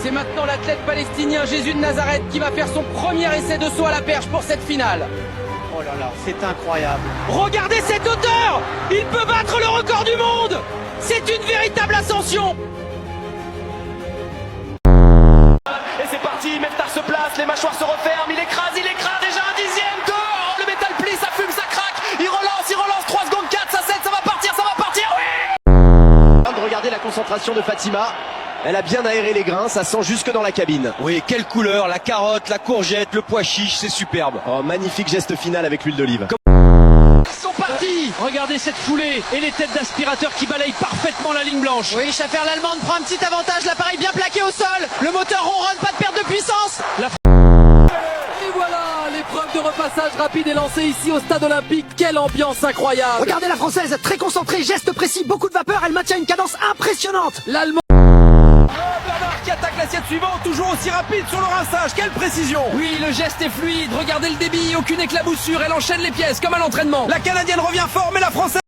C'est maintenant l'athlète palestinien Jésus de Nazareth qui va faire son premier essai de saut à la perche pour cette finale. Oh là là, c'est incroyable. Regardez cette hauteur! Il peut battre le record du monde! C'est une véritable ascension! Et c'est parti, Meftar se place, les mâchoires se referment, il écrase, déjà un dixième, dehors, le métal plie, ça fume, ça craque, il relance, 3 secondes, 4, ça 7, ça va partir, oui! Regardez la concentration de Fatima. Elle a bien aéré les grains, ça sent jusque dans la cabine. Oui, quelle couleur, la carotte, la courgette, le pois chiche, c'est superbe. Oh, magnifique geste final avec l'huile d'olive. Ils sont partis! Regardez cette foulée et les têtes d'aspirateur qui balayent parfaitement la ligne blanche. Oui, Schaffer l'Allemande prend un petit avantage, l'appareil bien plaqué au sol. Le moteur ronronne, pas de perte de puissance. Et voilà, l'épreuve de repassage rapide est lancée ici au stade olympique. Quelle ambiance incroyable! Regardez la Française, très concentrée, geste précis, beaucoup de vapeur, elle maintient une cadence impressionnante. L'Allemand Bernard qui attaque l'assiette suivante, toujours aussi rapide sur le rinçage, quelle précision! Oui, le geste est fluide, regardez le débit, aucune éclaboussure, elle enchaîne les pièces comme à l'entraînement. La Canadienne revient fort, mais la Française